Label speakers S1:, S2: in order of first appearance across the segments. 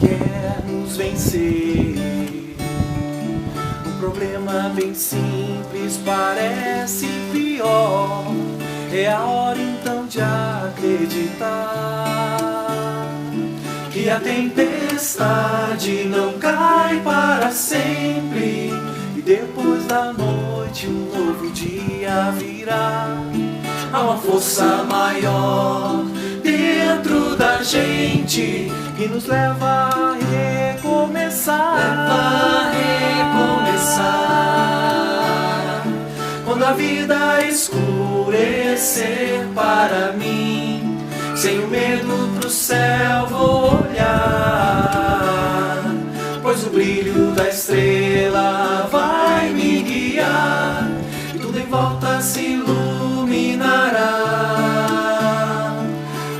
S1: quer nos vencer. O problema bem simples parece pior. É a hora então de acreditar que a tempestade não cai para sempre, e depois da noite um novo dia virá. Há uma força maior dentro da gente que nos leva a recomeçar. Quando a vida escurecer para mim, sem o medo pro céu vou olhar, pois o brilho da estrela vai me guiar e tudo em volta se iluminará.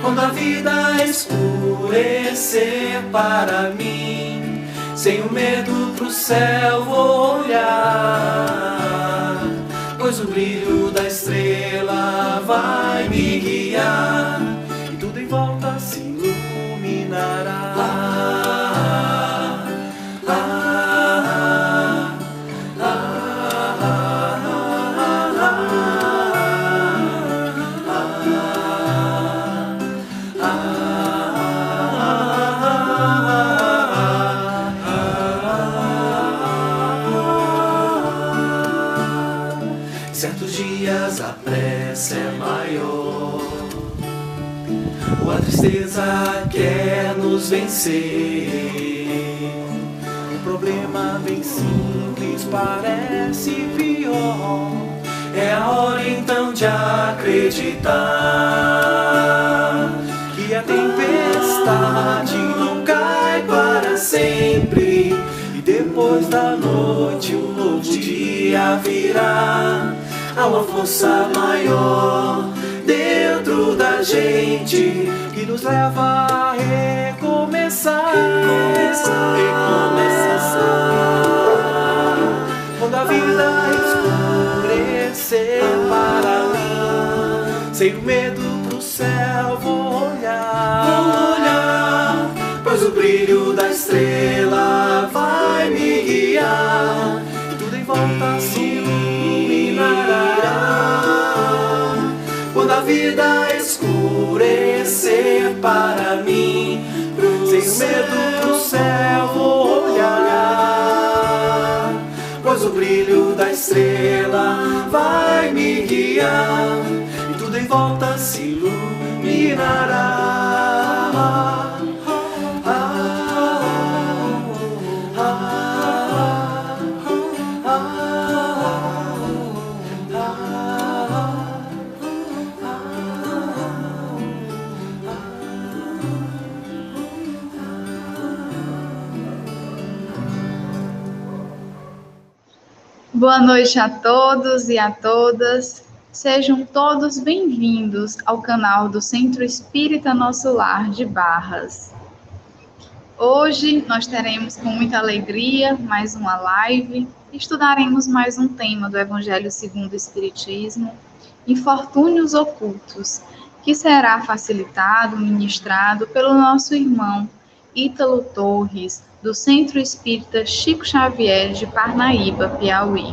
S1: Quando a vida escurecer para mim, sem o medo pro céu vou olhar, pois o brilho da estrela vai me guiar e tudo em volta se iluminará. Certos dias a pressa é maior, ou a tristeza quer nos vencer. Um problema bem simples parece pior. É a hora então de acreditar que a tempestade não cai para sempre, e depois da noite um novo dia virá. Há uma força maior dentro da gente que nos leva a recomeçar. Quando a vida escurecer para mim, sem o medo pro céu vou olhar, pois o brilho da estrela vai me guiar e tudo em volta se iluminará. Quando a vida escurecer para mim, sem medo pro céu vou olhar, pois o brilho da estrela vai me guiar e tudo em volta se iluminará.
S2: Boa noite a todos e a todas. Sejam todos bem-vindos ao canal do Centro Espírita Nosso Lar de Barras. Hoje nós teremos com muita alegria mais uma live. Estudaremos mais um tema do Evangelho segundo o Espiritismo, Infortúnios Ocultos, que será facilitado, ministrado pelo nosso irmão Ítalo Torres, do Centro Espírita Chico Xavier de Parnaíba, Piauí.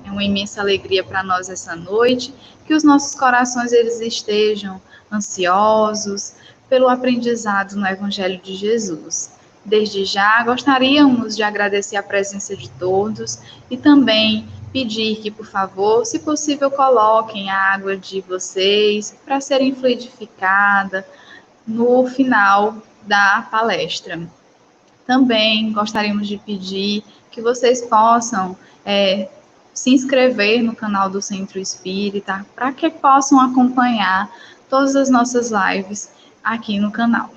S2: É uma imensa alegria para nós essa noite, que os nossos corações eles estejam ansiosos pelo aprendizado no Evangelho de Jesus. Desde já, gostaríamos de agradecer a presença de todos e também pedir que, por favor, se possível, coloquem a água de vocês para serem fluidificada no final da palestra. Também gostaríamos de pedir que vocês possam se inscrever no canal do Centro Espírita para que possam acompanhar todas as nossas lives aqui no canal.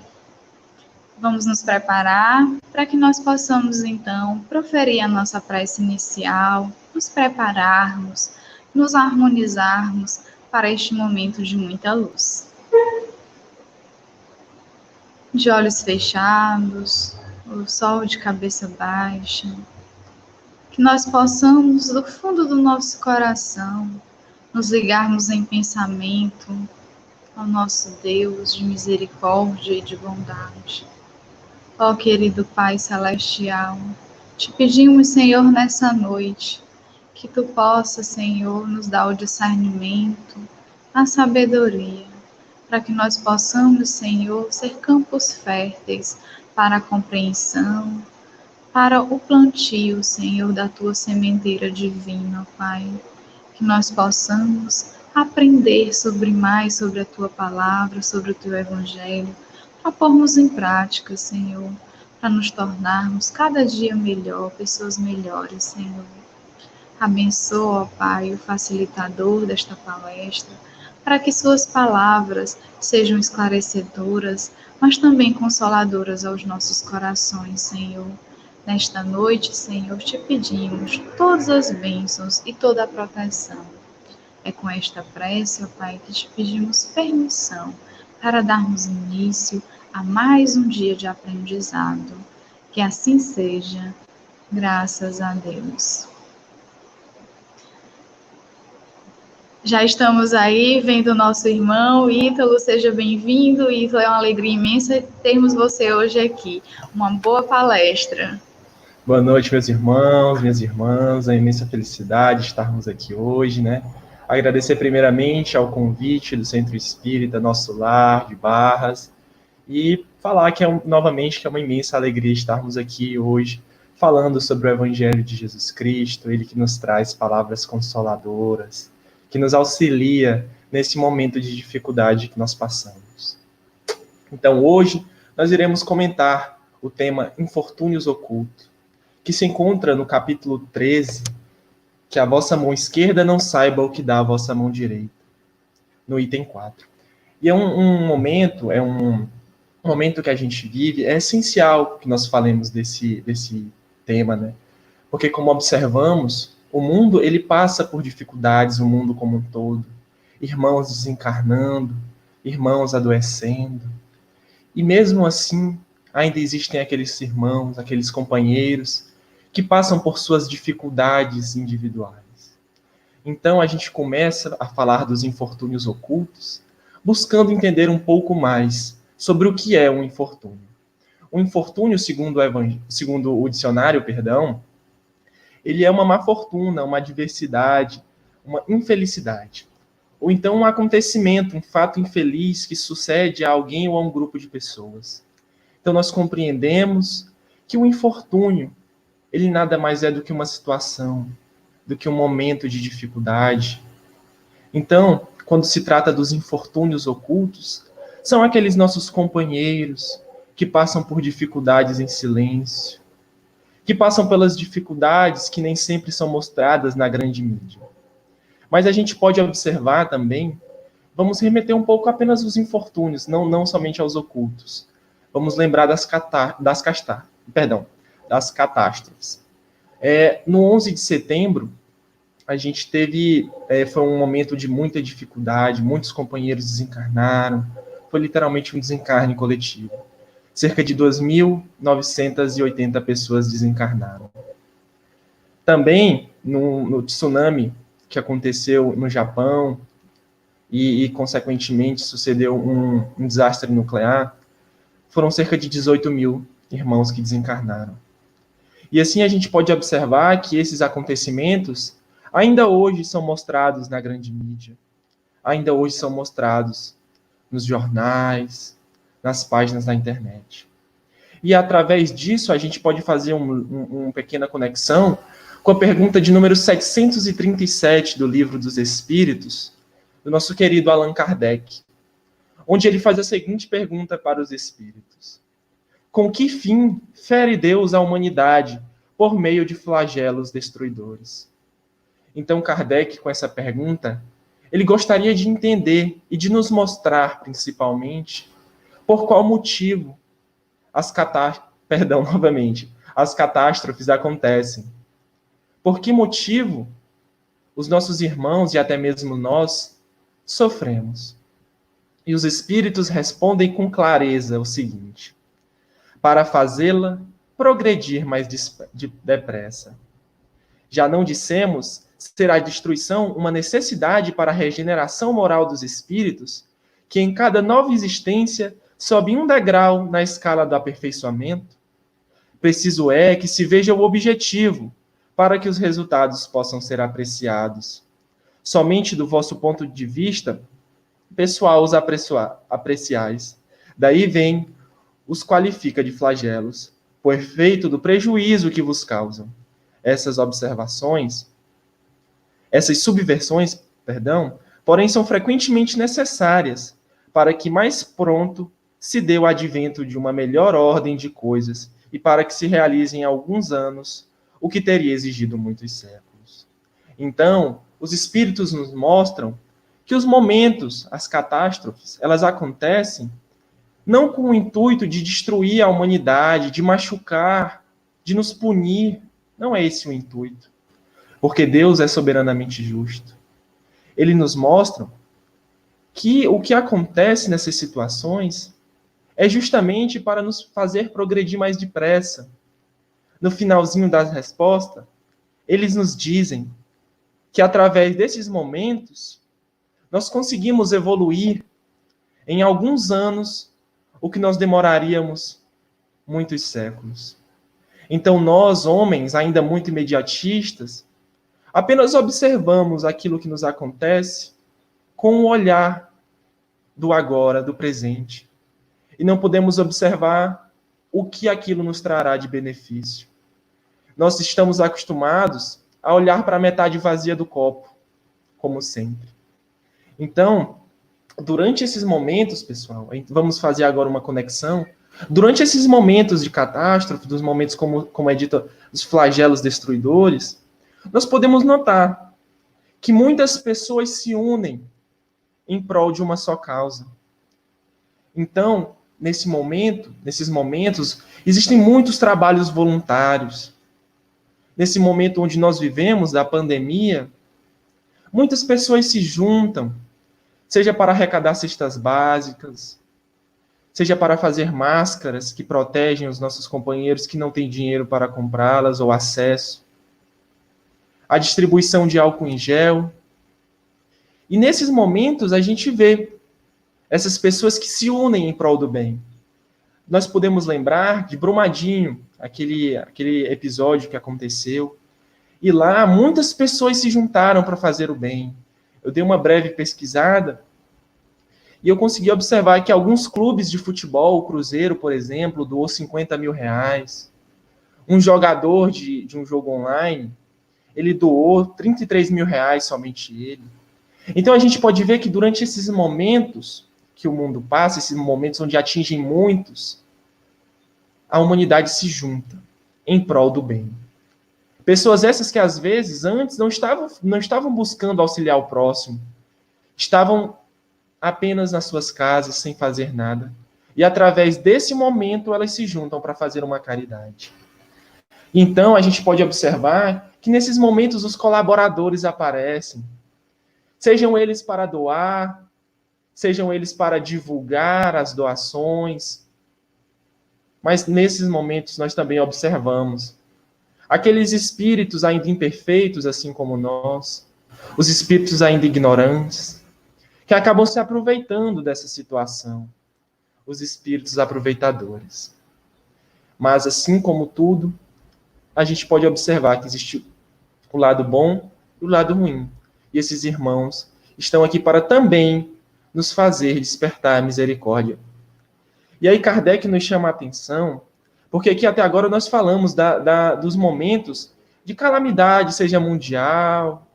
S2: Vamos nos preparar para que nós possamos, então, proferir a nossa prece inicial, nos prepararmos, nos harmonizarmos para este momento de muita luz. De olhos fechados, o sol de cabeça baixa, que nós possamos, do fundo do nosso coração, nos ligarmos em pensamento ao nosso Deus de misericórdia e de bondade. Ó querido Pai Celestial, te pedimos, Senhor, nessa noite, que Tu possa, Senhor, nos dar o discernimento, a sabedoria, para que nós possamos, Senhor, ser campos férteis para a compreensão, para o plantio, Senhor, da Tua sementeira divina, Pai. Que nós possamos aprender mais sobre a Tua palavra, sobre o Teu Evangelho, para pormos em prática, Senhor, para nos tornarmos cada dia melhor, pessoas melhores, Senhor. Abençoa, ó Pai, o facilitador desta palestra, para que suas palavras sejam esclarecedoras, mas também consoladoras aos nossos corações, Senhor. Nesta noite, Senhor, te pedimos todas as bênçãos e toda a proteção. É com esta prece, ó Pai, que te pedimos permissão para darmos início a mais um dia de aprendizado. Que assim seja, graças a Deus. Já estamos aí vendo o nosso irmão Ítalo, seja bem-vindo. Ítalo, é uma alegria imensa termos você hoje aqui. Uma boa palestra.
S3: Boa noite, meus irmãos, minhas irmãs, é uma imensa felicidade estarmos aqui hoje, né? Agradecer primeiramente ao convite do Centro Espírita Nosso Lar de Barras e falar que novamente que é uma imensa alegria estarmos aqui hoje falando sobre o Evangelho de Jesus Cristo, ele que nos traz palavras consoladoras, que nos auxilia nesse momento de dificuldade que nós passamos. Então, hoje, nós iremos comentar o tema Infortúnios Ocultos, que se encontra no capítulo 13, que a vossa mão esquerda não saiba o que dá a vossa mão direita, no item 4. E é um momento que a gente vive, é essencial que nós falemos desse tema, né? Porque, como observamos, o mundo, ele passa por dificuldades, o mundo como um todo. Irmãos desencarnando, irmãos adoecendo. E mesmo assim, ainda existem aqueles irmãos, aqueles companheiros, que passam por suas dificuldades individuais. Então, a gente começa a falar dos infortúnios ocultos, buscando entender um pouco mais sobre o que é um infortúnio. O infortúnio, segundo o dicionário, ele é uma má fortuna, uma adversidade, uma infelicidade. Ou então um acontecimento, um fato infeliz que sucede a alguém ou a um grupo de pessoas. Então nós compreendemos que o infortúnio, ele nada mais é do que uma situação, do que um momento de dificuldade. Então, quando se trata dos infortúnios ocultos, são aqueles nossos companheiros que passam por dificuldades em silêncio, que passam pelas dificuldades que nem sempre são mostradas na grande mídia. Mas a gente pode observar também, vamos remeter um pouco apenas aos infortúnios, não somente aos ocultos. Vamos lembrar das catástrofes. No 11 de setembro, a gente foi um momento de muita dificuldade, muitos companheiros desencarnaram, foi literalmente um desencarne coletivo. Cerca de 2.980 pessoas desencarnaram. Também, no tsunami que aconteceu no Japão e consequentemente, sucedeu um desastre nuclear, foram cerca de 18 mil irmãos que desencarnaram. E assim a gente pode observar que esses acontecimentos ainda hoje são mostrados na grande mídia, ainda hoje são mostrados nos jornais, nas páginas da internet. E através disso a gente pode fazer uma pequena conexão com a pergunta de número 737 do Livro dos Espíritos, do nosso querido Allan Kardec, onde ele faz a seguinte pergunta para os espíritos: com que fim fere Deus a humanidade por meio de flagelos destruidores? Então Kardec, com essa pergunta, ele gostaria de entender e de nos mostrar, principalmente, por qual motivo as catástrofes acontecem. Por que motivo os nossos irmãos e até mesmo nós sofremos? E os espíritos respondem com clareza o seguinte: para fazê-la progredir mais depressa. Já não dissemos ser a destruição uma necessidade para a regeneração moral dos espíritos, que em cada nova existência sobe um degrau na escala do aperfeiçoamento, preciso é que se veja o objetivo para que os resultados possam ser apreciados. Somente do vosso ponto de vista pessoal os apreciais. Daí vem os qualifica de flagelos, por efeito do prejuízo que vos causam. Essas subversões, porém são frequentemente necessárias para que mais pronto se dê o advento de uma melhor ordem de coisas e para que se realize em alguns anos o que teria exigido muitos séculos. Então, os espíritos nos mostram que os momentos, as catástrofes, elas acontecem não com o intuito de destruir a humanidade, de machucar, de nos punir. Não é esse o intuito. Porque Deus é soberanamente justo. Ele nos mostra que o que acontece nessas situações é justamente para nos fazer progredir mais depressa. No finalzinho da resposta, eles nos dizem que através desses momentos, nós conseguimos evoluir em alguns anos o que nós demoraríamos muitos séculos. Então nós, homens, ainda muito imediatistas, apenas observamos aquilo que nos acontece com o olhar do agora, do presente. E não podemos observar o que aquilo nos trará de benefício. Nós estamos acostumados a olhar para a metade vazia do copo, como sempre. Então, durante esses momentos, pessoal, vamos fazer agora uma conexão. Durante esses momentos de catástrofe, dos momentos, como é dito, os flagelos destruidores, nós podemos notar que muitas pessoas se unem em prol de uma só causa. Então, nesses momentos, existem muitos trabalhos voluntários. Nesse momento onde nós vivemos, da pandemia, muitas pessoas se juntam, seja para arrecadar cestas básicas, seja para fazer máscaras que protegem os nossos companheiros que não têm dinheiro para comprá-las ou acesso, a distribuição de álcool em gel. E nesses momentos a gente vê essas pessoas que se unem em prol do bem. Nós podemos lembrar de Brumadinho, aquele episódio que aconteceu, e lá muitas pessoas se juntaram para fazer o bem. Eu dei uma breve pesquisada e eu consegui observar que alguns clubes de futebol, o Cruzeiro, por exemplo, doou 50 mil reais. Um jogador de um jogo online, ele doou 33 mil reais, somente ele. Então a gente pode ver que durante esses momentos que o mundo passa, esses momentos onde atingem muitos, a humanidade se junta em prol do bem. Pessoas essas que às vezes antes não estavam buscando auxiliar o próximo, estavam apenas nas suas casas sem fazer nada. E através desse momento elas se juntam para fazer uma caridade. Então a gente pode observar que nesses momentos os colaboradores aparecem, sejam eles para doar, sejam eles para divulgar as doações. Mas nesses momentos nós também observamos aqueles espíritos ainda imperfeitos, assim como nós, os espíritos ainda ignorantes, que acabam se aproveitando dessa situação, os espíritos aproveitadores. Mas assim como tudo, a gente pode observar que existe o lado bom e o lado ruim. E esses irmãos estão aqui para também nos fazer despertar a misericórdia. E aí Kardec nos chama a atenção, porque aqui até agora nós falamos dos momentos de calamidade, seja mundial,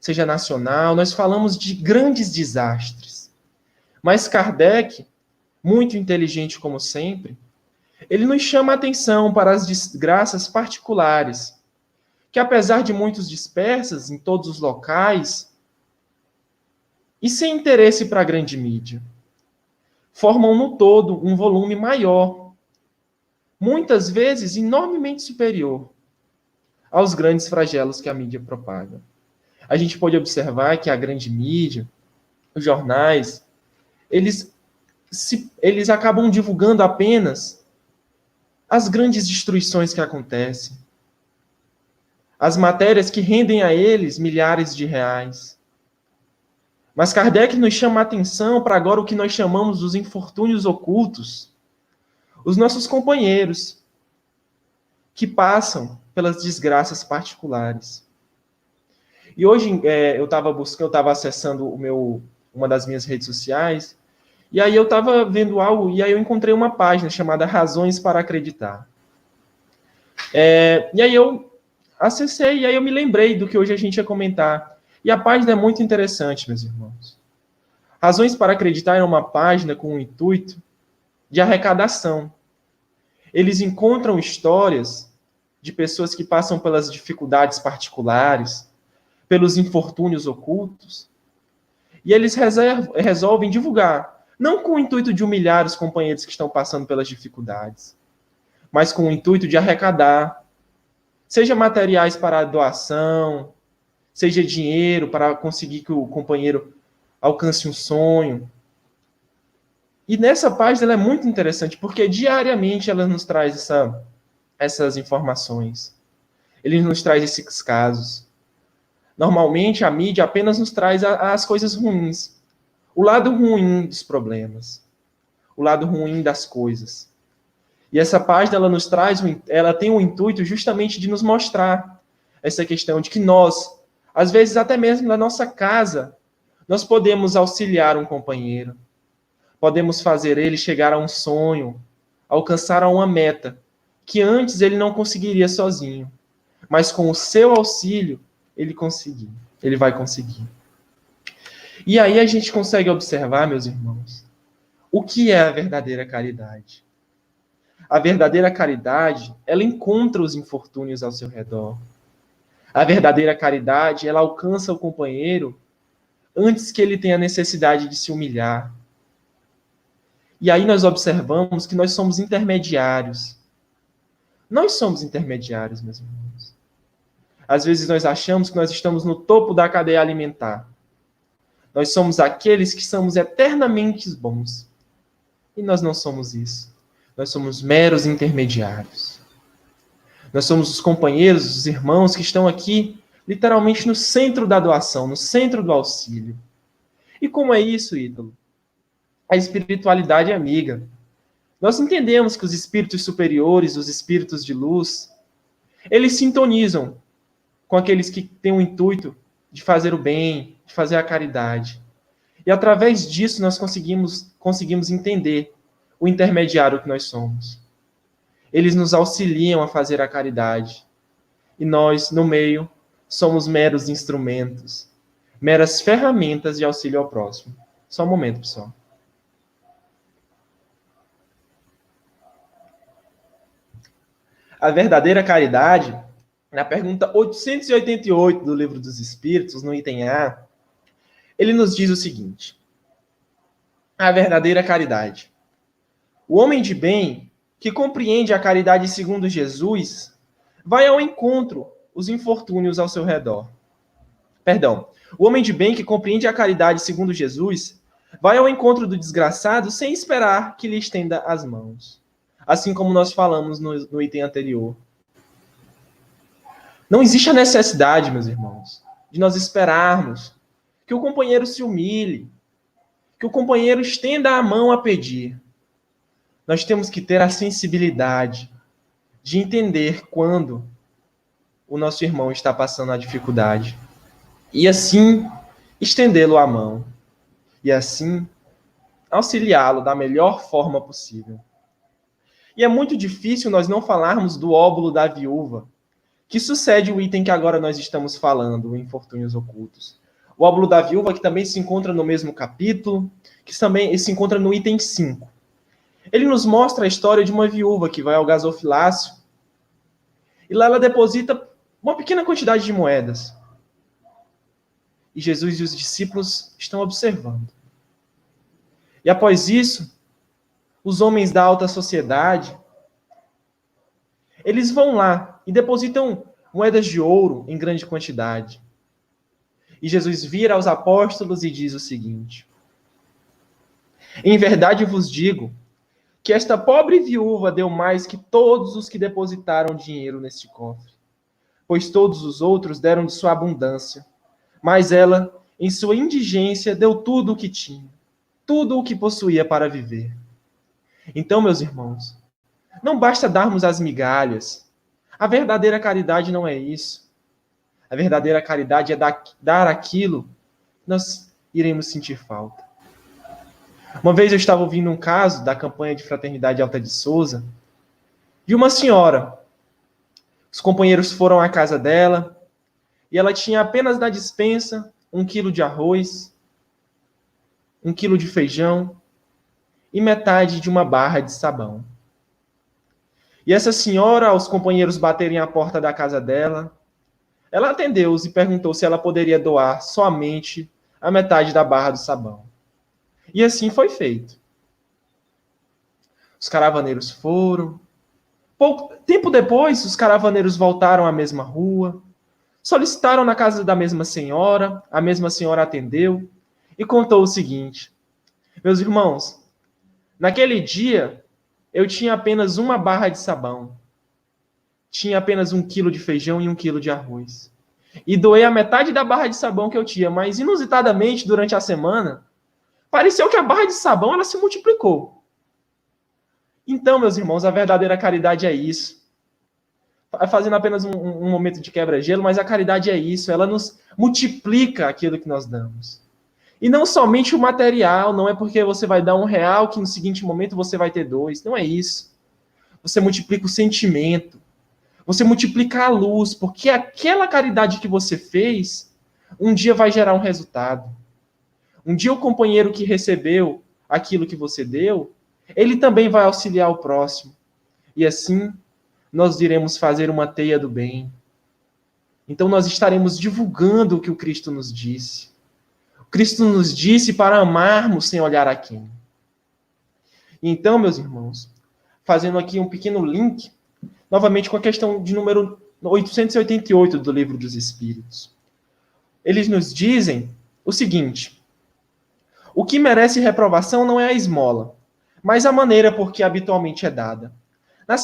S3: seja nacional, nós falamos de grandes desastres. Mas Kardec, muito inteligente como sempre, ele nos chama a atenção para as desgraças particulares, que apesar de muitos dispersas em todos os locais, e sem interesse para a grande mídia, formam no todo um volume maior, muitas vezes enormemente superior aos grandes flagelos que a mídia propaga. A gente pode observar que a grande mídia, os jornais, eles acabam divulgando apenas as grandes destruições que acontecem, as matérias que rendem a eles milhares de reais. Mas Kardec nos chama a atenção para agora o que nós chamamos dos infortúnios ocultos, os nossos companheiros que passam pelas desgraças particulares. E hoje eu estava acessando uma das minhas redes sociais, e aí eu estava vendo algo, e aí eu encontrei uma página chamada Razões para Acreditar. E aí eu acessei, e aí eu me lembrei do que hoje a gente ia comentar. E a página é muito interessante, meus irmãos. Razões para Acreditar é uma página com o intuito de arrecadação. Eles encontram histórias de pessoas que passam pelas dificuldades particulares, pelos infortúnios ocultos, e eles resolvem divulgar, não com o intuito de humilhar os companheiros que estão passando pelas dificuldades, mas com o intuito de arrecadar, seja materiais para a doação, seja dinheiro para conseguir que o companheiro alcance um sonho. E nessa página ela é muito interessante, porque diariamente ela nos traz essas informações. Ele nos traz esses casos. Normalmente a mídia apenas nos traz as coisas ruins, o lado ruim dos problemas, o lado ruim das coisas. E essa página ela tem o intuito justamente de nos mostrar essa questão de que nós, às vezes até mesmo na nossa casa, nós podemos auxiliar um companheiro, podemos fazer ele chegar a um sonho, alcançar a uma meta que antes ele não conseguiria sozinho, mas com o seu auxílio ele vai conseguir. E aí a gente consegue observar, meus irmãos, o que é a verdadeira caridade. A verdadeira caridade, ela encontra os infortúnios ao seu redor. A verdadeira caridade, ela alcança o companheiro antes que ele tenha necessidade de se humilhar. E aí nós observamos que nós somos intermediários. Nós somos intermediários, meus irmãos. Às vezes nós achamos que nós estamos no topo da cadeia alimentar. Nós somos aqueles que somos eternamente bons. E nós não somos isso. Nós somos meros intermediários. Nós somos os companheiros, os irmãos que estão aqui, literalmente no centro da doação, no centro do auxílio. E como é isso, Ítalo? A espiritualidade amiga. Nós entendemos que os espíritos superiores, os espíritos de luz, eles sintonizam com aqueles que têm o intuito de fazer o bem, de fazer a caridade. E através disso nós conseguimos entender o intermediário que nós somos. Eles nos auxiliam a fazer a caridade. E nós, no meio, somos meros instrumentos, meras ferramentas de auxílio ao próximo. Só um momento, pessoal. A verdadeira caridade, na pergunta 888 do Livro dos Espíritos, no item A, ele nos diz o seguinte: a verdadeira caridade. O homem de bem, que compreende a caridade segundo Jesus, vai ao encontro os infortúnios ao seu redor. O homem de bem que compreende a caridade segundo Jesus, vai ao encontro do desgraçado sem esperar que lhe estenda as mãos. Assim como nós falamos no item anterior. Não existe a necessidade, meus irmãos, de nós esperarmos que o companheiro se humilhe, que o companheiro estenda a mão a pedir. Nós temos que ter a sensibilidade de entender quando o nosso irmão está passando a dificuldade. E assim, estendê-lo a mão. E assim, auxiliá-lo da melhor forma possível. E é muito difícil nós não falarmos do óbolo da viúva, que sucede o item que agora nós estamos falando, o infortúnios ocultos. O óbolo da viúva, que também se encontra no mesmo capítulo, que também se encontra no item 5. Ele nos mostra a história de uma viúva que vai ao gasofilácio e lá ela deposita uma pequena quantidade de moedas. E Jesus e os discípulos estão observando. E após isso, os homens da alta sociedade, eles vão lá e depositam moedas de ouro em grande quantidade. E Jesus vira aos apóstolos e diz o seguinte: em verdade vos digo que esta pobre viúva deu mais que todos os que depositaram dinheiro neste cofre, pois todos os outros deram de sua abundância, mas ela em sua indigência, deu tudo o que tinha, tudo o que possuía para viver. Então, meus irmãos, não basta darmos as migalhas. A verdadeira caridade não é isso. A verdadeira caridade é dar aquilo que nós iremos sentir falta. Uma vez eu estava ouvindo um caso da campanha de Fraternidade Alta de Souza, de uma senhora. Os companheiros foram à casa dela e ela tinha apenas na despensa 1 quilo de arroz, 1 quilo de feijão e metade de uma barra de sabão. E essa senhora, aos companheiros baterem à porta da casa dela, ela atendeu-os e perguntou se ela poderia doar somente a metade da barra do sabão. E assim foi feito. Os caravaneiros foram. Pouco tempo depois, os caravaneiros voltaram à mesma rua, solicitaram na casa da mesma senhora, a mesma senhora atendeu e contou o seguinte: meus irmãos, naquele dia eu tinha apenas uma barra de sabão, tinha apenas 1 quilo de feijão e 1 quilo de arroz. E doei a metade da barra de sabão que eu tinha, mas inusitadamente, durante a semana, pareceu que a barra de sabão ela se multiplicou. Então, meus irmãos, a verdadeira caridade é isso. Fazendo apenas um momento de quebra-gelo, mas a caridade é isso. Ela nos multiplica aquilo que nós damos. E não somente o material, não é porque você vai dar R$1 que no seguinte momento você vai ter 2. Não é isso. Você multiplica o sentimento. Você multiplica a luz, porque aquela caridade que você fez, um dia vai gerar um resultado. Um dia o companheiro que recebeu aquilo que você deu, ele também vai auxiliar o próximo. E assim, nós iremos fazer uma teia do bem. Então nós estaremos divulgando o que o Cristo nos disse. O Cristo nos disse para amarmos sem olhar a quem. Então, meus irmãos, fazendo aqui um pequeno link, novamente com a questão de número 888 do Livro dos Espíritos. Eles nos dizem o seguinte: o que merece reprovação não é a esmola, mas a maneira por que habitualmente é dada. Na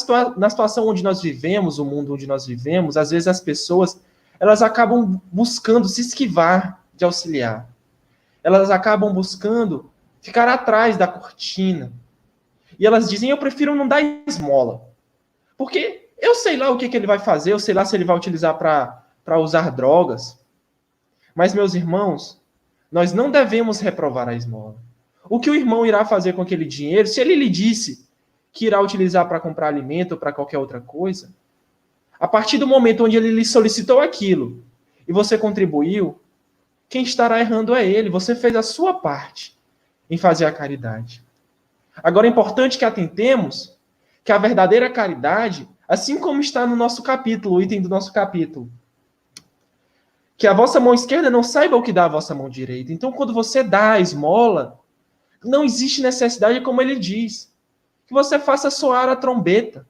S3: situação onde nós vivemos, o mundo onde nós vivemos, às vezes as pessoas elas acabam buscando se esquivar de auxiliar. Elas acabam buscando ficar atrás da cortina. E elas dizem, eu prefiro não dar esmola. Porque eu sei lá o que ele vai fazer, eu sei lá se ele vai utilizar para usar drogas. Mas, meus irmãos, nós não devemos reprovar a esmola. O que o irmão irá fazer com aquele dinheiro, se ele lhe disse que irá utilizar para comprar alimento ou para qualquer outra coisa, a partir do momento onde ele lhe solicitou aquilo e você contribuiu, quem estará errando é ele. Você fez a sua parte em fazer a caridade. Agora é importante que atentemos que a verdadeira caridade, assim como está no nosso capítulo, o item do nosso capítulo, que a vossa mão esquerda não saiba o que dá a vossa mão direita. Então, quando você dá a esmola, não existe necessidade, como ele diz, que você faça soar a trombeta.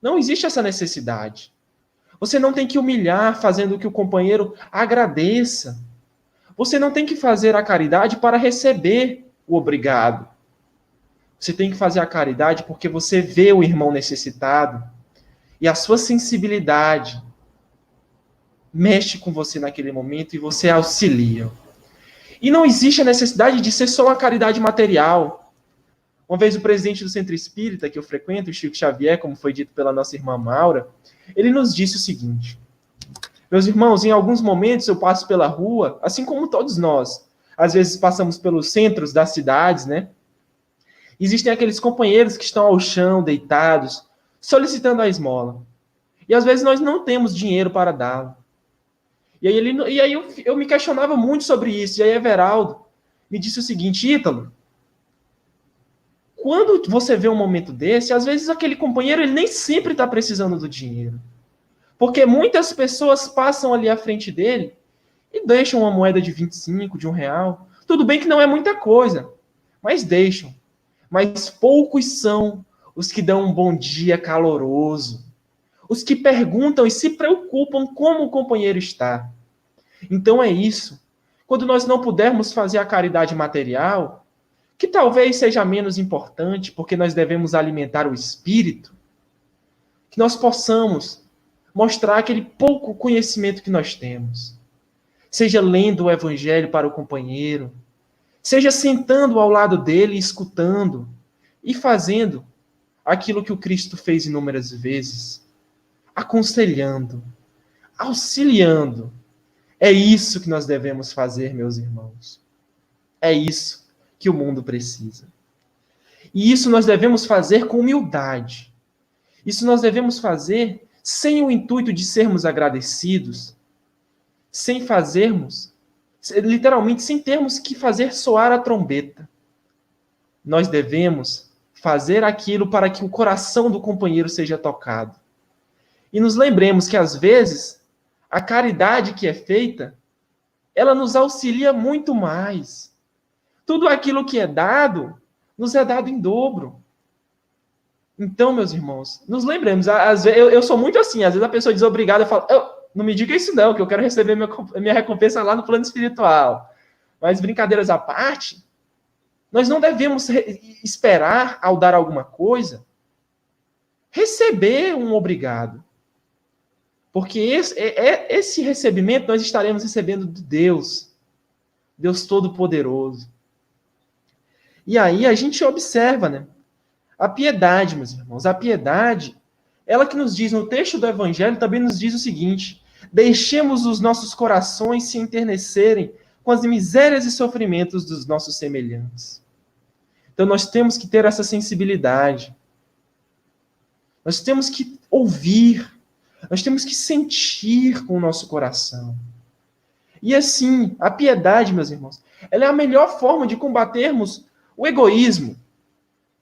S3: Não existe essa necessidade. Você não tem que humilhar fazendo que o companheiro agradeça. Você não tem que fazer a caridade para receber o obrigado. Você tem que fazer a caridade porque você vê o irmão necessitado e a sua sensibilidade mexe com você naquele momento e você auxilia. E não existe a necessidade de ser só uma caridade material. Uma vez o presidente do Centro Espírita, que eu frequento, o Chico Xavier, como foi dito pela nossa irmã Maura, ele nos disse o seguinte: meus irmãos, em alguns momentos eu passo pela rua, assim como todos nós, às vezes passamos pelos centros das cidades, né? Existem aqueles companheiros que estão ao chão, deitados, solicitando a esmola. E às vezes nós não temos dinheiro para dá-lo. E aí eu me questionava muito sobre isso. E aí Everaldo me disse o seguinte: Ítalo, quando você vê um momento desse, às vezes aquele companheiro ele nem sempre está precisando do dinheiro. Porque muitas pessoas passam ali à frente dele e deixam uma moeda de 25, de R$1. Tudo bem que não é muita coisa, mas deixam. Mas poucos são os que dão um bom dia caloroso. Os que perguntam e se preocupam como o companheiro está. Então é isso. Quando nós não pudermos fazer a caridade material, que talvez seja menos importante, porque nós devemos alimentar o espírito, que nós possamos mostrar aquele pouco conhecimento que nós temos. seja lendo o evangelho para o companheiro, seja sentando ao lado dele, escutando e fazendo aquilo que o Cristo fez inúmeras vezes, aconselhando, auxiliando. É isso que nós devemos fazer, meus irmãos. É isso que o mundo precisa. E isso nós devemos fazer com humildade. Isso nós devemos fazer sem o intuito de sermos agradecidos, sem fazermos, literalmente, sem termos que fazer soar a trombeta. Nós devemos fazer aquilo para que o coração do companheiro seja tocado. E nos lembremos que, às vezes, a caridade que é feita, ela nos auxilia muito mais. Tudo aquilo que é dado, nos é dado em dobro. Então, meus irmãos, nos lembremos. Eu sou muito assim, às vezes a pessoa diz obrigado, eu falo, não me diga isso não, que eu quero receber minha recompensa lá no plano espiritual. Mas, brincadeiras à parte, nós não devemos esperar, ao dar alguma coisa, receber um obrigado. Porque esse recebimento nós estaremos recebendo de Deus, Deus Todo-Poderoso. E aí a gente observa, né? A piedade, meus irmãos, a piedade, ela que nos diz no texto do Evangelho, também nos diz o seguinte: deixemos os nossos corações se enternecerem com as misérias e sofrimentos dos nossos semelhantes. Então nós temos que ter essa sensibilidade. Nós temos que ouvir, nós temos que sentir com o nosso coração. E assim, a piedade, meus irmãos, ela é a melhor forma de combatermos o egoísmo.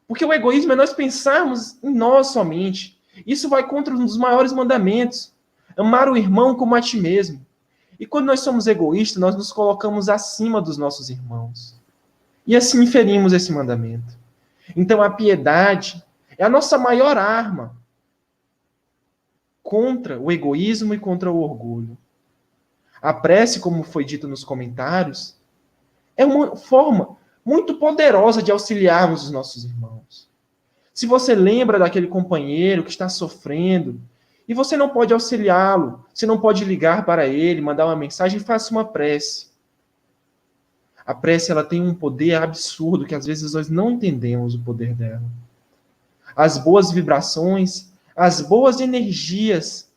S3: Porque o egoísmo é nós pensarmos em nós somente. Isso vai contra um dos maiores mandamentos. Amar o irmão como a ti mesmo. E quando nós somos egoístas, nós nos colocamos acima dos nossos irmãos. E assim ferimos esse mandamento. Então a piedade é a nossa maior arma contra o egoísmo e contra o orgulho. A prece, como foi dito nos comentários, é uma forma muito poderosa de auxiliarmos os nossos irmãos. Se você lembra daquele companheiro que está sofrendo e você não pode auxiliá-lo, você não pode ligar para ele, mandar uma mensagem, faça uma prece. A prece, ela tem um poder absurdo que às vezes nós não entendemos o poder dela. As boas vibrações, as boas energias,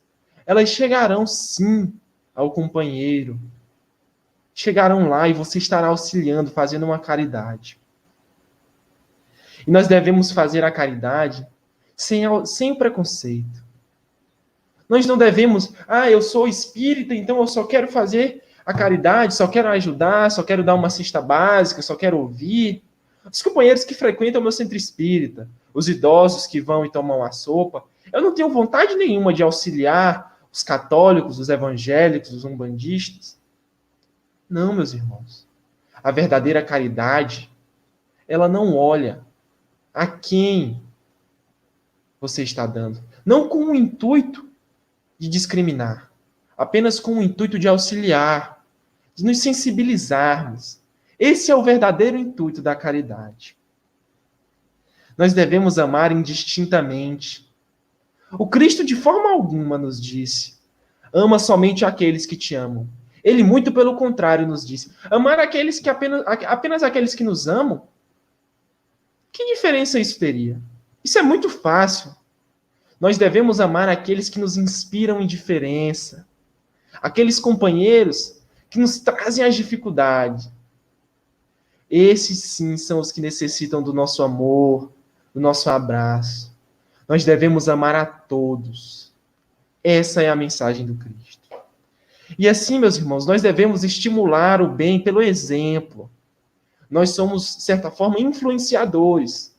S3: elas chegarão sim ao companheiro. Chegarão lá e você estará auxiliando, fazendo uma caridade. E nós devemos fazer a caridade sem o preconceito. Nós não devemos, eu sou espírita, então eu só quero fazer a caridade, só quero ajudar, só quero dar uma cesta básica, só quero ouvir. Os companheiros que frequentam o meu centro espírita, os idosos que vão e tomam a sopa, eu não tenho vontade nenhuma de auxiliar os católicos, os evangélicos, os umbandistas. Não, meus irmãos. A verdadeira caridade, ela não olha a quem você está dando. Não com o intuito de discriminar, apenas com o intuito de auxiliar, de nos sensibilizarmos. Esse é o verdadeiro intuito da caridade. Nós devemos amar indistintamente. O Cristo de forma alguma nos disse: ama somente aqueles que te amam. Ele, muito pelo contrário, nos disse: amar aqueles que apenas aqueles que nos amam? Que diferença isso teria? Isso é muito fácil. Nós devemos amar aqueles que nos inspiram indiferença, aqueles companheiros que nos trazem as dificuldades. Esses sim são os que necessitam do nosso amor, do nosso abraço. Nós devemos amar a todos. Essa é a mensagem do Cristo. E assim, meus irmãos, nós devemos estimular o bem pelo exemplo. Nós somos, de certa forma, influenciadores.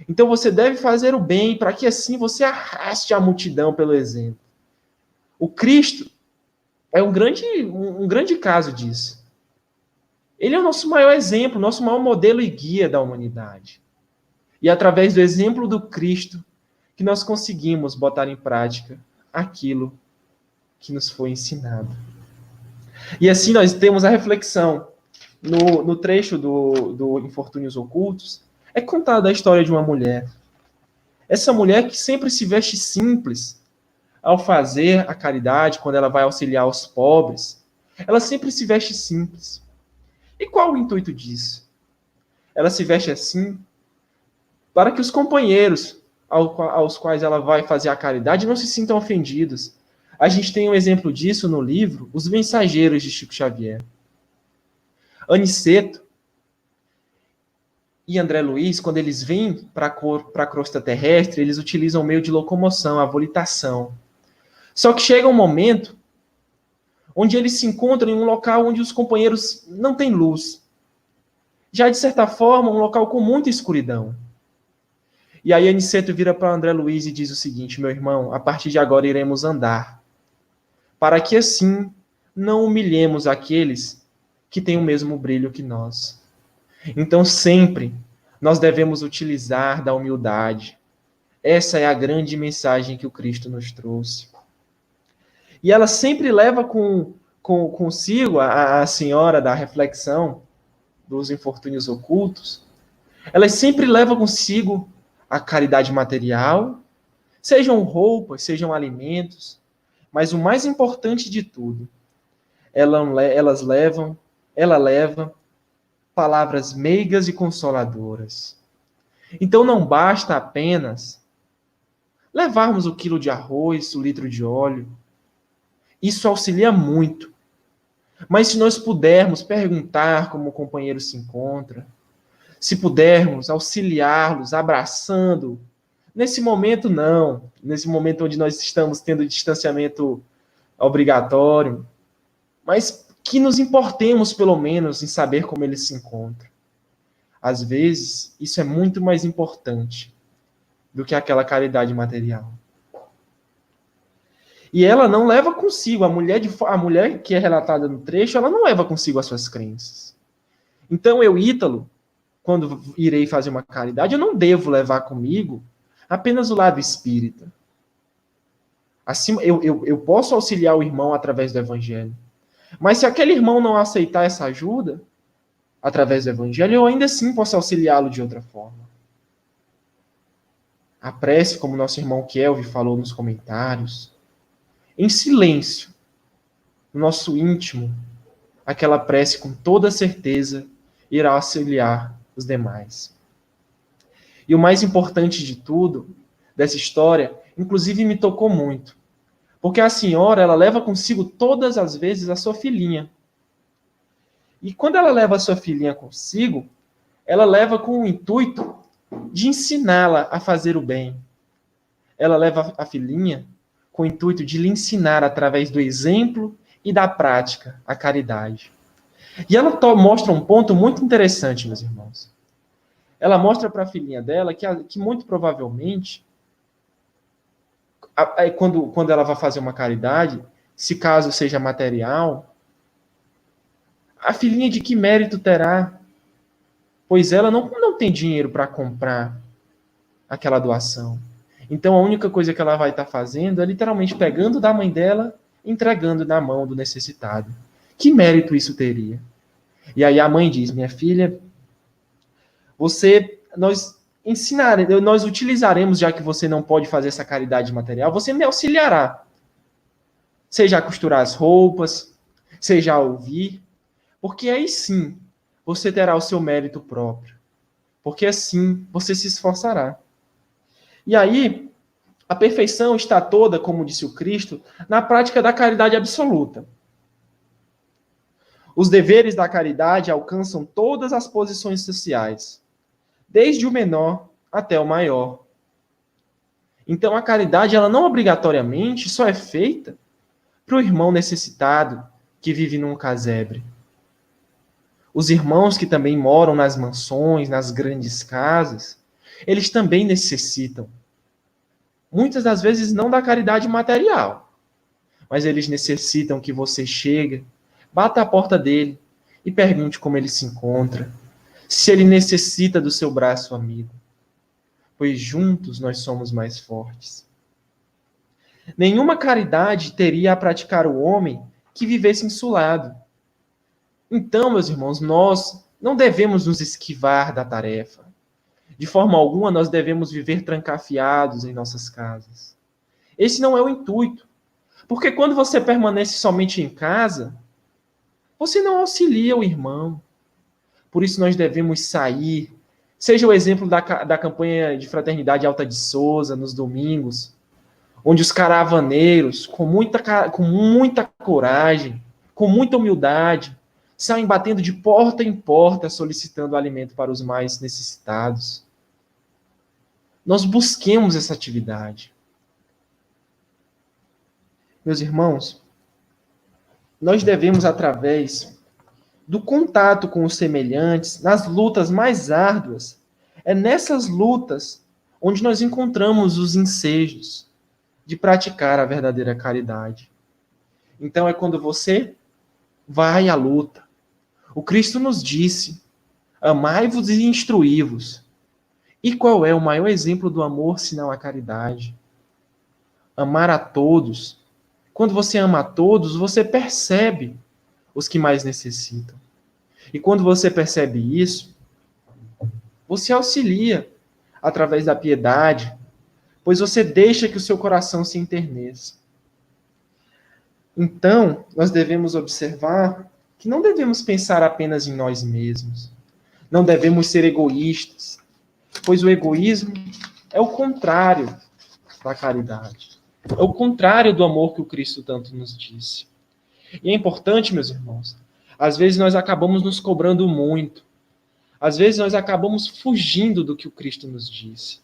S3: Então você deve fazer o bem para que assim você arraste a multidão pelo exemplo. O Cristo é um grande caso disso. Ele é o nosso maior exemplo, nosso maior modelo e guia da humanidade. E através do exemplo do Cristo que nós conseguimos botar em prática aquilo que nos foi ensinado. E assim nós temos a reflexão. No trecho do Infortúnios Ocultos, é contada a história de uma mulher. Essa mulher que sempre se veste simples ao fazer a caridade, quando ela vai auxiliar os pobres. Ela sempre se veste simples. E qual o intuito disso? Ela se veste assim para que os companheiros aos quais ela vai fazer a caridade não se sintam ofendidos. A gente tem um exemplo disso no livro Os Mensageiros de Chico Xavier. Aniceto e André Luiz, quando eles vêm para a crosta terrestre, eles utilizam o meio de locomoção, a volitação. Só que chega um momento onde eles se encontram em um local onde os companheiros não têm luz. Já, de certa forma, um local com muita escuridão. E aí Aniceto vira para André Luiz e diz o seguinte: meu irmão, a partir de agora iremos andar, para que assim não humilhemos aqueles que têm o mesmo brilho que nós. Então sempre nós devemos utilizar da humildade. Essa é a grande mensagem que o Cristo nos trouxe. E ela sempre leva consigo, a senhora da reflexão dos infortúnios ocultos, ela sempre leva consigo a caridade material, sejam roupas, sejam alimentos, mas o mais importante de tudo, ela leva palavras meigas e consoladoras. Então não basta apenas levarmos o quilo de arroz, o litro de óleo. Isso auxilia muito. Mas se nós pudermos perguntar como o companheiro se encontra, se pudermos auxiliá-los, abraçando, nesse momento não, nesse momento onde nós estamos tendo distanciamento obrigatório, mas que nos importemos pelo menos em saber como ele se encontra. Às vezes, isso é muito mais importante do que aquela caridade material. E ela não leva consigo, a mulher que é relatada no trecho, ela não leva consigo as suas crenças. Então eu, Ítalo, quando irei fazer uma caridade, eu não devo levar comigo apenas o lado espírita. Assim, eu posso auxiliar o irmão através do evangelho. Mas se aquele irmão não aceitar essa ajuda, através do evangelho, eu ainda assim posso auxiliá-lo de outra forma. A prece, como nosso irmão Kelvin falou nos comentários, em silêncio, no nosso íntimo, aquela prece com toda certeza irá auxiliar os demais. E o mais importante de tudo, dessa história, inclusive me tocou muito, porque a senhora, ela leva consigo todas as vezes a sua filhinha. E quando ela leva a sua filhinha consigo, ela leva com o intuito de ensiná-la a fazer o bem. Ela leva a filhinha com o intuito de lhe ensinar, através do exemplo e da prática, a caridade. E ela mostra um ponto muito interessante, meus irmãos. Ela mostra para a filhinha dela que muito provavelmente, quando ela vai fazer uma caridade, se caso seja material, a filhinha de que mérito terá? Pois ela não tem dinheiro para comprar aquela doação. Então a única coisa que ela vai estar fazendo é literalmente pegando da mãe dela e entregando na mão do necessitado. Que mérito isso teria? E aí a mãe diz: minha filha, nós utilizaremos, já que você não pode fazer essa caridade material, você me auxiliará. Seja a costurar as roupas, seja a ouvir, porque aí sim você terá o seu mérito próprio. Porque assim você se esforçará. E aí, a perfeição está toda, como disse o Cristo, na prática da caridade absoluta. Os deveres da caridade alcançam todas as posições sociais, desde o menor até o maior. Então, a caridade, ela não obrigatoriamente só é feita para o irmão necessitado que vive num casebre. Os irmãos que também moram nas mansões, nas grandes casas, eles também necessitam. Muitas das vezes não da caridade material, mas eles necessitam que você chegue, bata a porta dele e pergunte como ele se encontra, se ele necessita do seu braço amigo, pois juntos nós somos mais fortes. Nenhuma caridade teria a praticar o homem que vivesse insulado. Então, meus irmãos, nós não devemos nos esquivar da tarefa. De forma alguma, nós devemos viver trancafiados em nossas casas. Esse não é o intuito. Porque quando você permanece somente em casa, Você não auxilia o irmão. Por isso nós devemos sair. Seja o exemplo da campanha de fraternidade Alta de Souza, nos domingos, onde os caravaneiros, com muita coragem, com muita humildade, saem batendo de porta em porta, solicitando alimento para os mais necessitados. Nós busquemos essa atividade. Meus irmãos, nós devemos, através do contato com os semelhantes, nas lutas mais árduas, é nessas lutas onde nós encontramos os ensejos de praticar a verdadeira caridade. Então é quando você vai à luta. O Cristo nos disse: amai-vos e instruí-vos. E qual é o maior exemplo do amor, senão a caridade? Amar a todos. Quando você ama a todos, você percebe os que mais necessitam. E quando você percebe isso, você auxilia através da piedade, pois você deixa que o seu coração se enterneça. Então, nós devemos observar que não devemos pensar apenas em nós mesmos. Não devemos ser egoístas, pois o egoísmo é o contrário da caridade. É o contrário do amor que o Cristo tanto nos disse. E é importante, meus irmãos, às vezes nós acabamos nos cobrando muito. Às vezes nós acabamos fugindo do que o Cristo nos disse.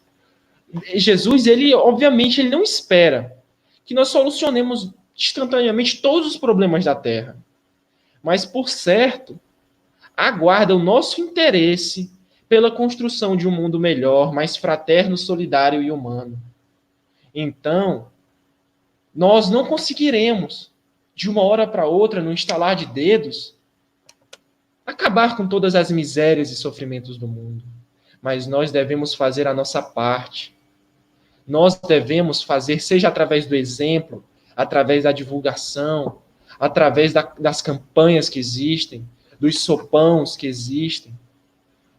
S3: Jesus, obviamente, ele não espera que nós solucionemos instantaneamente todos os problemas da Terra. Mas, por certo, aguarda o nosso interesse pela construção de um mundo melhor, mais fraterno, solidário e humano. Então, nós não conseguiremos, de uma hora para outra, no estalar de dedos, acabar com todas as misérias e sofrimentos do mundo. Mas nós devemos fazer a nossa parte. Nós devemos fazer, seja através do exemplo, através da divulgação, através das campanhas que existem, dos sopãos que existem.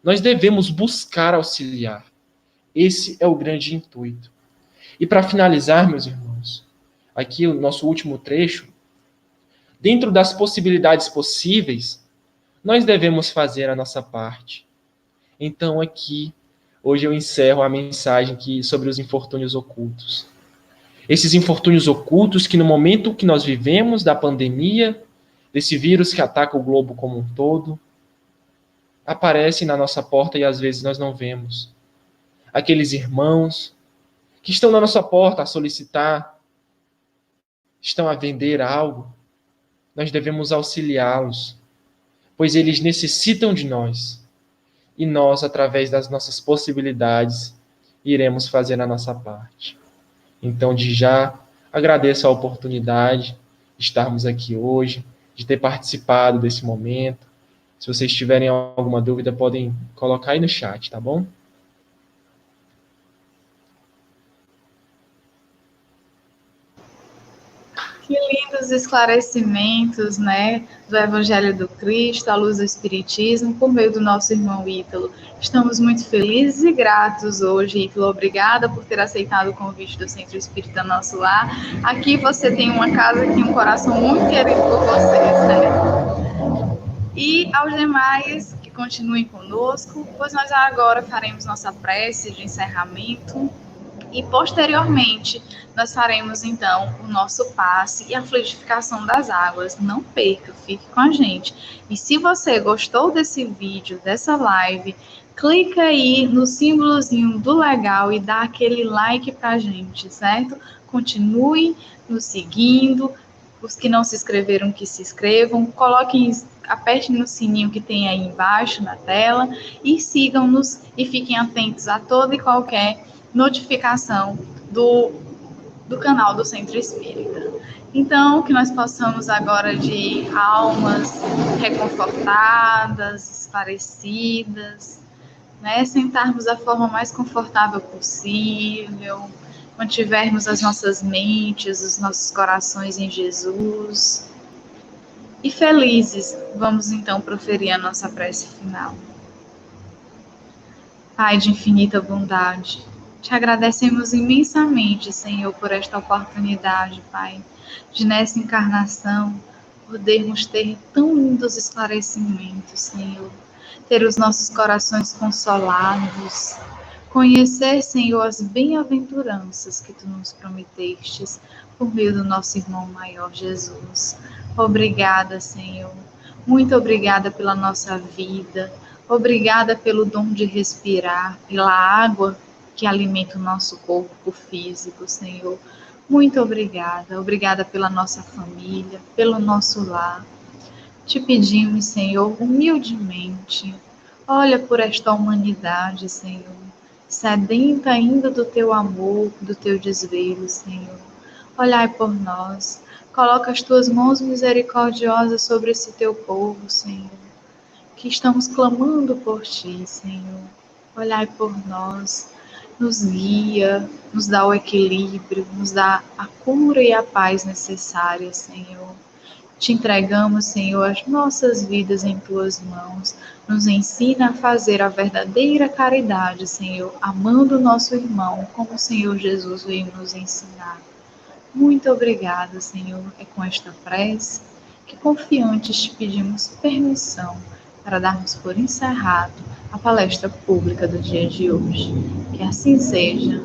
S3: Nós devemos buscar auxiliar. Esse é o grande intuito. E para finalizar, meus irmãos, aqui o nosso último trecho, dentro das possibilidades possíveis, nós devemos fazer a nossa parte. Então aqui, hoje eu encerro a mensagem sobre os infortúnios ocultos. Esses infortúnios ocultos que no momento que nós vivemos da pandemia, desse vírus que ataca o globo como um todo, aparecem na nossa porta e às vezes nós não vemos. Aqueles irmãos que estão na nossa porta a solicitar, estão a vender algo, nós devemos auxiliá-los, pois eles necessitam de nós. E nós, através das nossas possibilidades, iremos fazer a nossa parte. Então, de já, agradeço a oportunidade de estarmos aqui hoje, de ter participado desse momento. Se vocês tiverem alguma dúvida, podem colocar aí no chat, tá bom?
S2: Que lindos esclarecimentos, né, do Evangelho do Cristo, à luz do Espiritismo, por meio do nosso irmão Ítalo. Estamos muito felizes e gratos hoje, Ítalo. Obrigada por ter aceitado o convite do Centro Espírita Nosso Lar. Aqui você tem uma casa e um coração muito querido por vocês, né? E aos demais que continuem conosco, pois nós agora faremos nossa prece de encerramento. E, posteriormente, nós faremos, então, o nosso passe e a fluidificação das águas. Não perca, fique com a gente. E se você gostou desse vídeo, dessa live, clica aí no símbolozinho do legal e dá aquele like pra gente, certo? Continue nos seguindo. Os que não se inscreveram, que se inscrevam. Apertem no sininho que tem aí embaixo na tela e sigam-nos e fiquem atentos a toda e qualquer notificação do canal do Centro Espírita. Então, que nós possamos agora de almas reconfortadas, esclarecidas, né, sentarmos da forma mais confortável possível, mantivermos as nossas mentes, os nossos corações em Jesus. E felizes, vamos então proferir a nossa prece final. Pai de infinita bondade, te agradecemos imensamente, Senhor, por esta oportunidade, Pai, de nessa encarnação podermos ter tão lindos esclarecimentos, Senhor, ter os nossos corações consolados, conhecer, Senhor, as bem-aventuranças que Tu nos prometestes por meio do nosso irmão maior Jesus. Obrigada, Senhor. Muito obrigada pela nossa vida. Obrigada pelo dom de respirar, pela água que alimenta o nosso corpo físico, Senhor. Muito obrigada. Obrigada pela nossa família, pelo nosso lar. Te pedimos, Senhor, humildemente, olha por esta humanidade, Senhor, sedenta ainda do Teu amor, do Teu desvelo, Senhor. Olhai por nós, coloca as Tuas mãos misericordiosas sobre esse Teu povo, Senhor, que estamos clamando por Ti, Senhor. Olhai por nós, nos guia, nos dá o equilíbrio, nos dá a cura e a paz necessárias, Senhor. Te entregamos, Senhor, as nossas vidas em Tuas mãos. Nos ensina a fazer a verdadeira caridade, Senhor, amando o nosso irmão, como o Senhor Jesus veio nos ensinar. Muito obrigada, Senhor. É com esta prece que confiantes te pedimos permissão para darmos por encerrado a palestra pública do dia de hoje. Que assim seja,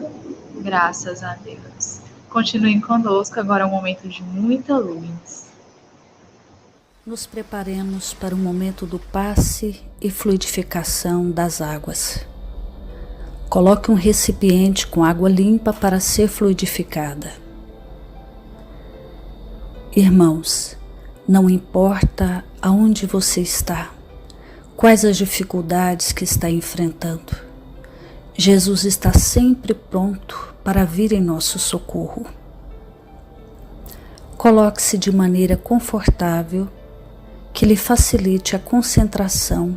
S2: graças a Deus. Continuem conosco, agora é um momento de muita luz.
S4: Nos preparemos para o momento do passe e fluidificação das águas. Coloque um recipiente com água limpa para ser fluidificada. Irmãos, não importa aonde você está, quais as dificuldades que está enfrentando, Jesus está sempre pronto para vir em nosso socorro. Coloque-se de maneira confortável, que lhe facilite a concentração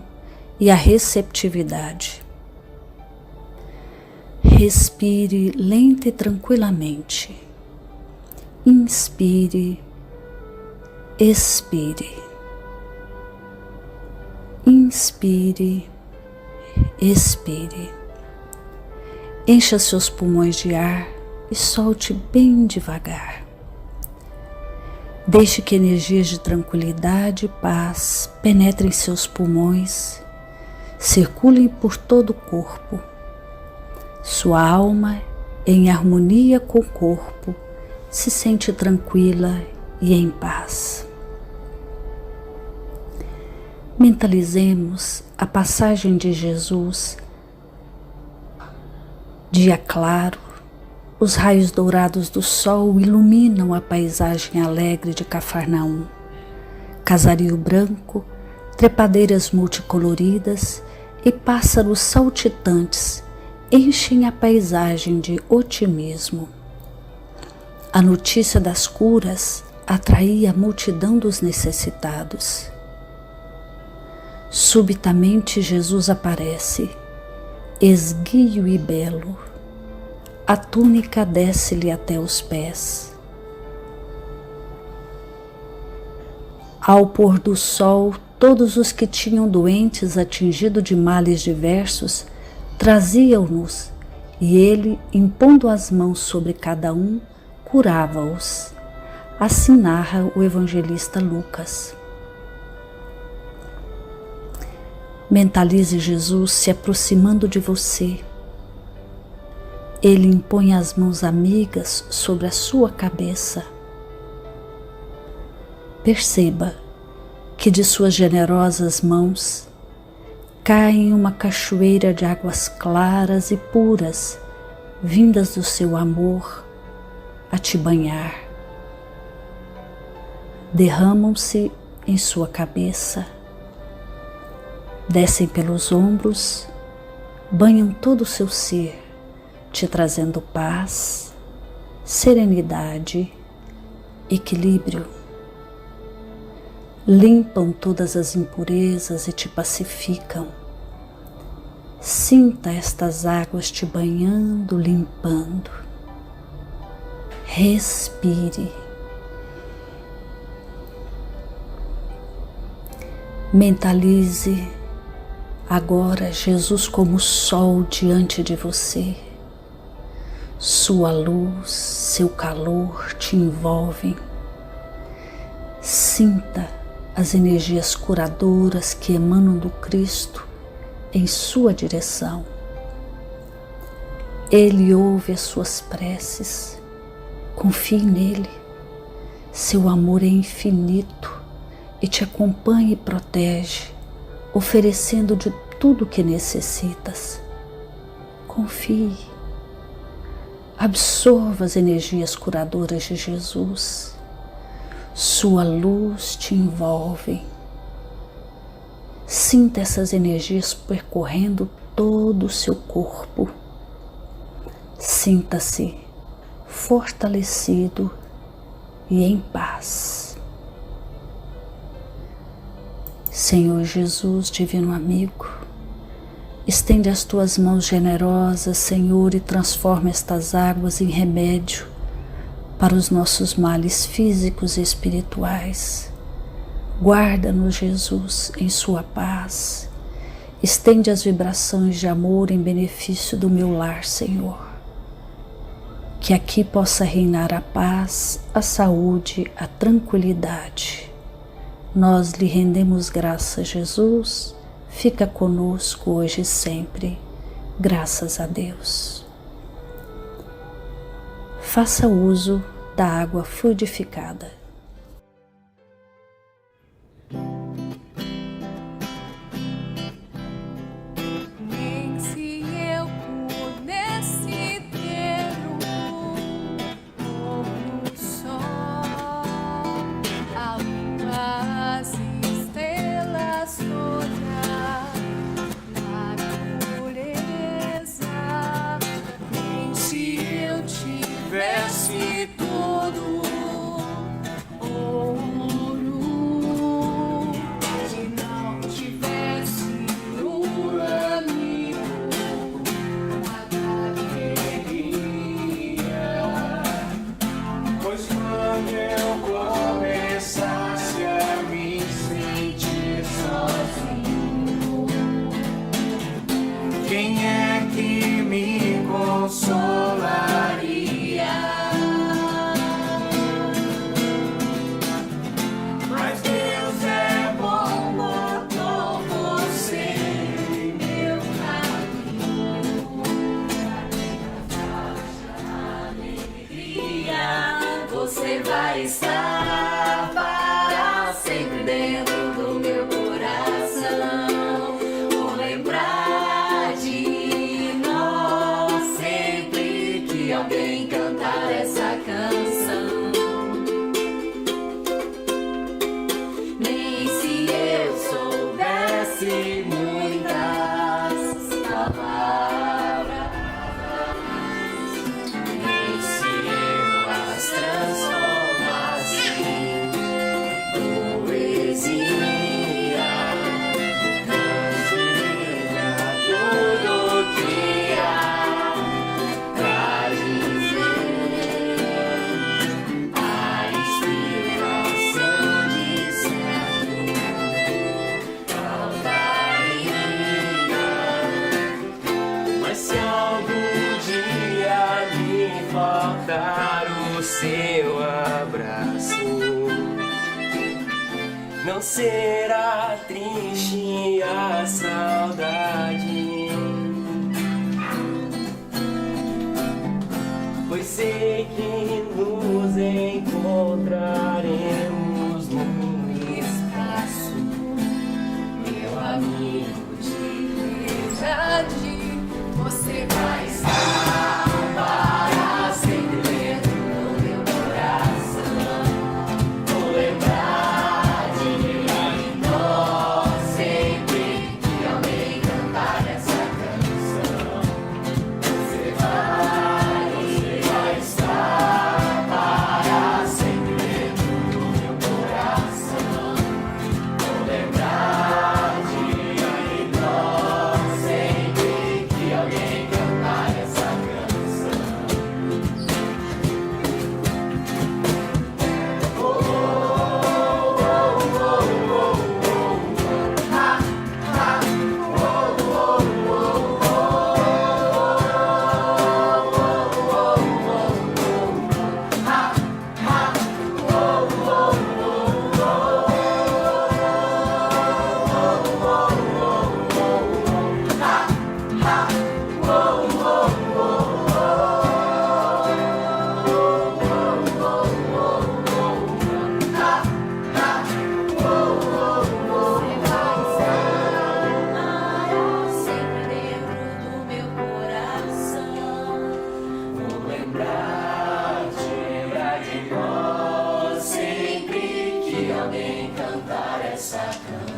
S4: e a receptividade. Respire lenta e tranquilamente. Inspire, expire. Inspire, expire. Encha seus pulmões de ar e solte bem devagar. Deixe que energias de tranquilidade e paz penetrem seus pulmões, circulem por todo o corpo. Sua alma, em harmonia com o corpo, se sente tranquila e em paz. Mentalizemos a passagem de Jesus, dia claro. Os raios dourados do sol iluminam a paisagem alegre de Cafarnaum. Casario branco, trepadeiras multicoloridas e pássaros saltitantes enchem a paisagem de otimismo. A notícia das curas atraía a multidão dos necessitados. Subitamente Jesus aparece, esguio e belo. A túnica desce-lhe até os pés. Ao pôr do sol, todos os que tinham doentes atingidos de males diversos traziam-nos, e ele, impondo as mãos sobre cada um, curava-os. Assim narra o evangelista Lucas. Mentalize Jesus se aproximando de você. Ele impõe as mãos amigas sobre a sua cabeça. Perceba que de suas generosas mãos cai uma cachoeira de águas claras e puras, vindas do seu amor, a te banhar. Derramam-se em sua cabeça, descem pelos ombros, banham todo o seu ser, te trazendo paz, serenidade, equilíbrio. Limpam todas as impurezas e te pacificam. Sinta estas águas te banhando, limpando. Respire. Mentalize agora Jesus como sol diante de você. Sua luz, seu calor te envolvem. Sinta as energias curadoras que emanam do Cristo em sua direção. Ele ouve as suas preces. Confie nele. Seu amor é infinito e te acompanha e protege, oferecendo de tudo o que necessitas. Confie. Absorva as energias curadoras de Jesus. Sua luz te envolve. Sinta essas energias percorrendo todo o seu corpo. Sinta-se fortalecido e em paz. Senhor Jesus, divino amigo, estende as tuas mãos generosas, Senhor, e transforma estas águas em remédio para os nossos males físicos e espirituais. Guarda-nos, Jesus, em sua paz. Estende as vibrações de amor em benefício do meu lar, Senhor. Que aqui possa reinar a paz, a saúde, a tranquilidade. Nós lhe rendemos graças, Jesus. Fica conosco hoje e sempre. Graças a Deus. Faça uso da água fluidificada.
S5: Nem se eu pudesse ter como sol, a lua, as estrelas, toda natureza, nem se eu tivesse todo ouro, se não tivesse um amigo, nada teria.
S1: Pois quando eu começasse a me sentir sozinho, quem é que me consolaria? Mas Deus é bom, botou você em meu caminho.
S5: Alegria, você vai estar para sempre dentro do meu coração. Vou lembrar de nós sempre que alguém cantar essa canção. Nem se eu soubesse muitas palavras, nem se eu as transformasse em poesia, não diria tudo que há pra dizer. A inspiração de certo faltaria.
S1: Mas se algum dia me faltar o seu abraço, não será triste a saudade, pois sei que nos encontraremos no
S5: Espaço, meu amigo de verdade, você vai estar para sempre dentro do meu coração. Vou lembrar de nós sempre que alguém cantar essa canção. Você vai estar essa canção.